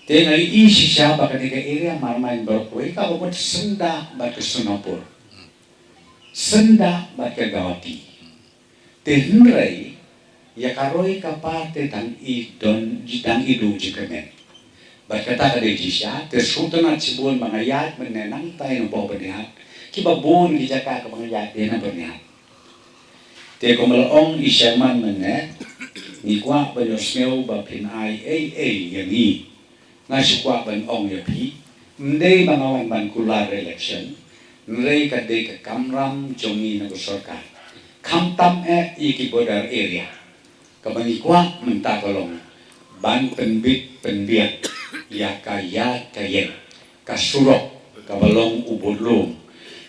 Tengah isi siapa ketika area marmain berkuai kau pun senda batu Sunapur, senda batu Gawati. Tehenrai ya karoi kapar tentang idon jidang idu jikamen. Berkata kada jisya tersutan cibun mangayat menenang tay no bawa bernihat. Kiba bon kijaka ke mangayat dia na bernihat. Te komalaong isyaman mene ngikwa banyosmeu bapin IAA yang ni ngasukwa ban ong yapi ndai bangawan ban kular election ndai kadai ke kamram jongi na sorkar kamtam iki border area kabangikwa menta tolong ban penbit penbiak ya kaya kayen kasurok kabalong ubulong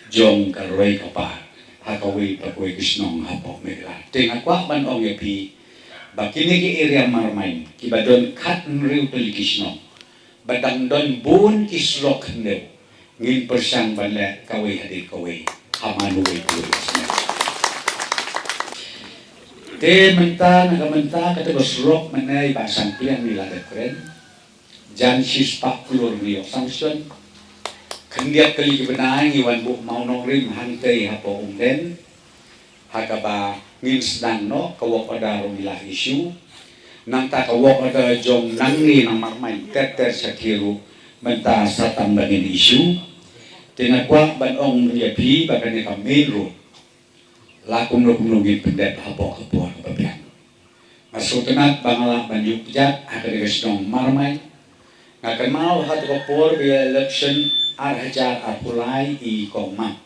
jong karway kapar hakaway pakoy kisnong hapok megla tengah kwa ban ong yapi bakini ki area marmain kibadon kat nriu pelikisnong badang don bun kislok hendeu ngin persang banle kaway hadik kaway hamanuwe tulisnya te menta nagamenta kata basrok menai basang piang nila keren jan sispak kulur niyo sangsun kendiak kali kebenai ngiwan bu mau nongrim hantai hapo umden hakaba ngin sedang no kawak pada romilah isu nang ta kawak ada jong nangni nang marmai teter sakiru menta satang bangin isu dengan kuat ban ong yapi bakane kamelu lakum lugin pendet hapo kepuan kebabian masuk tenat bangala banjuk jat akade kesdong marmai ngakan mau hat kopor biya election arhajar apulai I koma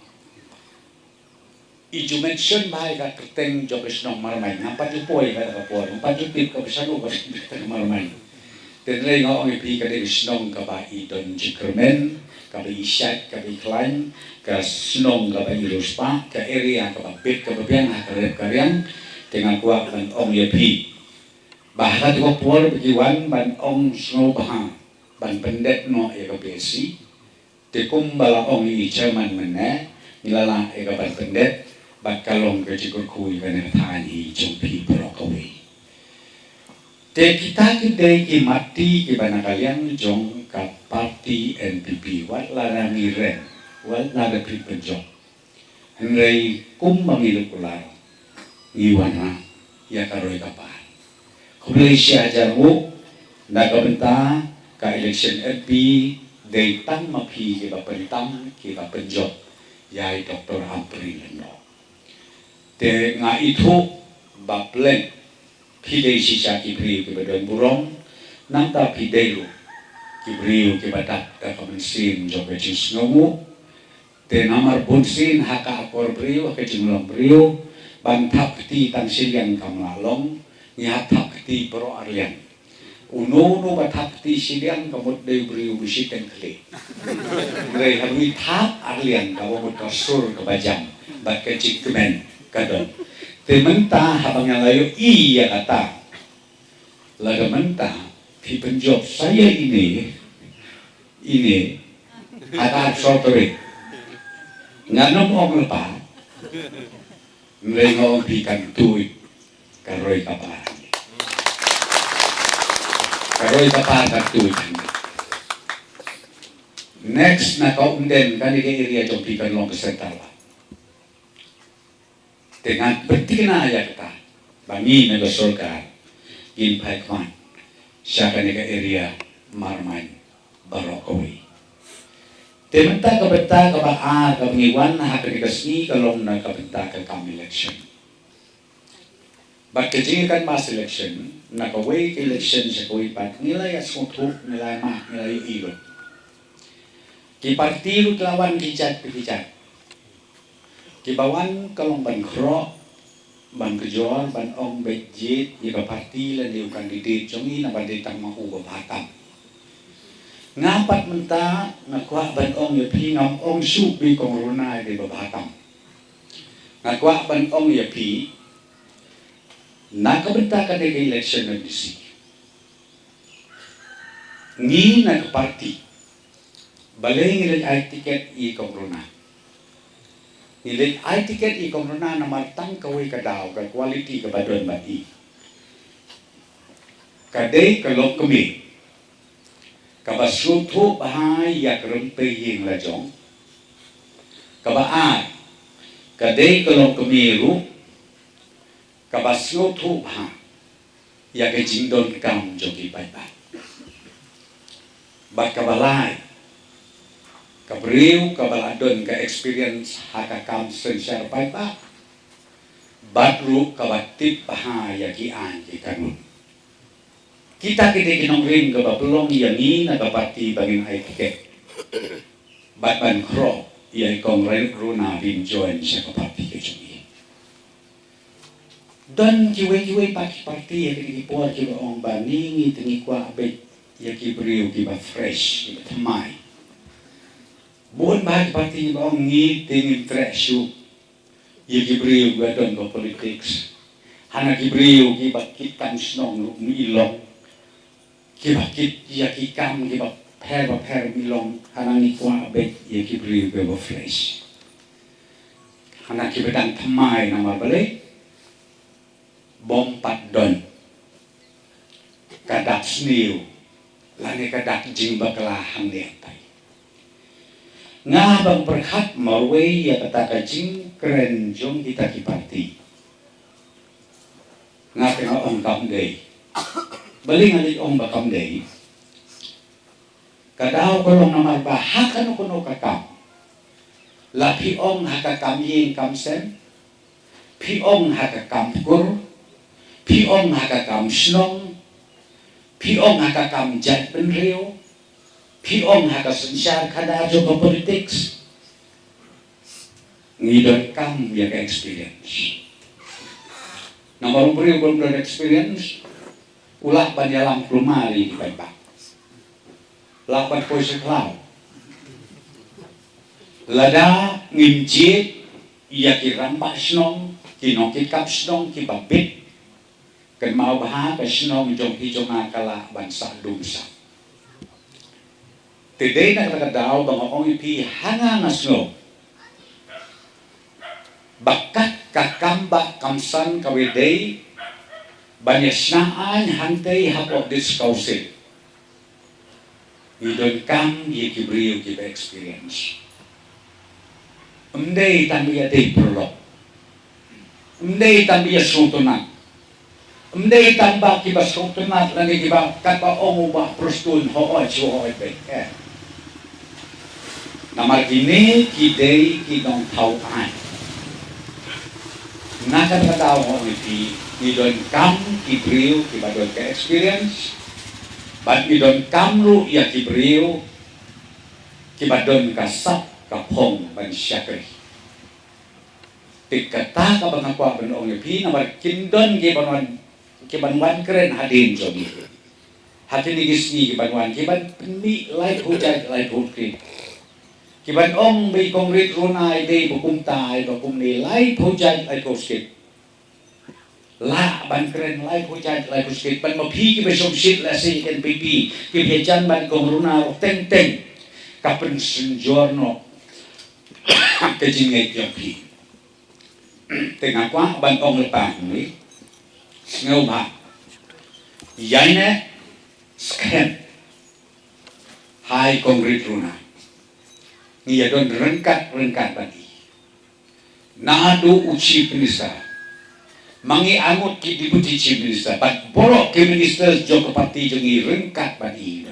iju mention bahai ka kerteng jokes nong marmai ngapat jupoi ka kapor ngapat jupip ka besanu ka kerteng marmai tenlei ngau ngipi ka de snong ka ba idon jikermen ka ba isyat ka ba iklain ka snong ka ba iruspa ka area ka ba bit ka ba biang ka rep karyang dengan kuat ban ong yepi bahkan ko por biwan ban ong snow bah ban pendet no ya ka besi tekum bala ong I chairman mene nilala ya ka ban pendet bat kalong ke jikur kui kana thani jumpi prokowi te kita kidai ki mati ki bana kalian jong ka parti NPP wat larangi ren wat nada pripenjong henrei kum mangilu kular ngiwana ya karoi kapal kumulai siya jamu naga benta ka election LP day tang mapi ki bapentang ki bapenjong yai Dr. Humphrey Leno te nga itu baplen pidei sisa kibriu kibadon burong nangta pidei lu kibriu kibadak da kamensin joge jisngomu te namar bunsin haka akor briu haka jimlong briu bantap ti tang silian kamlalong ngihatap ti pro arlian uno batap ti silian kamut dei briu bisiken kli grei harui tap arlian kawo kasur kebajang bat kecik kemen kadon tementa habang yang layu iya kata laga menta di penjob saya ini ada sortore nganom ong lepa nrengong bikan tuit karoi kapal katuit next na kau unden kan di area jom bikan long kesentala dengan bertina ya kita bangi nego surga in paikman siapa nega area marmain barokowi tementa kabenta kabaa kabangiwan na hakikasni kalong na kabenta ka kam election bat kejingan mas election nakaway election sa kaway pat nilay asutuk nilay mak nilay ilo ki partido lawan kijat kibawan kalong ban kro ban kejor ban ong bejit ika parti lan diu kandidat jongi na ban ditang mahu batam ngapat menta ngakwa ban ong yapi ngam ong supi kong runai di batam ngakwa ban ong yapi nakabenta ka de election na disi ngi na parti balay ngilag ay tiket I kong runai nilai ay tiket I komrona na martang kaway kadaw ka quality ka badon ba I kadai kalok kami kabasuto bahay yak rempeying lajong kabaat kadai kalong kemiru kabasuto bahay yak jingdon kam jogi bye-bye bat kabalay kabriu kabaladon ka experience hakakam sensyar bye-bye batru kabatip bahaya kian kikanun kita kinong ring kababulong yangi nagapati bangin ay kike batman kro iya ikong runa binjoin siya kapati kejungi dan kiwe paki-parti ya kinikipuan kiwaong baningi tingikwa abet ya kibriu kiba fresh kiba tamay buon paki-parti kiwaong ngiting fresh yu ya kibriu gadon ko politics hana kibriu kibakit kan snong milong kibakit ya kikam kibak per milong hana nikwa abet ya kibriu bebo fresh hana kibedang tamay na mabalik bom patdon kadak sniu lani kadak jing baklahang diantay nga bang perhat marway ya kataka jing keren jong kita kipati nga tengah ong kamday bali nga lit ong bakamday kadaw kolong namar bahakan kuno kakam lapi ong hakakam ying kamsen pi ong hakakam kur pi ong hakakam snong pi ong hakakam jat penrio pi ong hakasensyar kadajo ko politics ngidon kam ya ka experience na marumpuri ko ng experience ulah banyalang plumari di baba lapan po sa klaw lada nginjit iya kirampa snong kinokit kap snong kibabit kan mau baha ka snong jong hijong akala bansa dumsa today na kakadaw bang akong ipi hanga nga snong bakat kakamba kamsan kawiday banyasnaan hantay hapo diskausin idon kam yikibriyo kiba experience umday tambiya day prolog umday tambiya sutunat umday tamba kiba sutunat lagi kiba kataong ubah prostun ho'oy suho'oy beke namar kini kiday kinong tauan nakakatawa ko idon kam kibriyo kibadon ka experience but idon kamru ya kibriyo kibadon ka sap kapong ban syakri tikata ka bangakwa ban ong ipi namar kindon kibanwan keren hadin jogi hati nigisni kibanwan kiban peni light hujat light hukri kiban ong may kongrit runay day bukumtay bukum nilay hujat ay koskit la ban keren lay hujat ay koskit ban maphi kibay somsit la si kan pipi kibyajan ban kong runa teng kapen senjorno kejingay yung pi tengah kwa ban ong lepang ni ngau ba yaine skem hai kongrit runa niya don rengkat bagi nado uci penisa mangi angut ki diputi ci penisa bat borok ke minister jok parti jengi rengkat bagi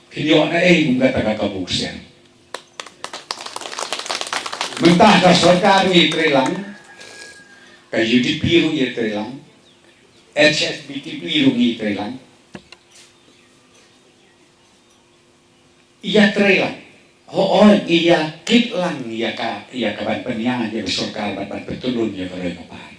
kinyo na bunga taga kabuksen mentah ka sarkar ni trelang ka UDP ru ye trelang HSBT ru ni trelang iya trelang iya kit lang iya ka ban penya ya sarkar ban petulun ya kare kapan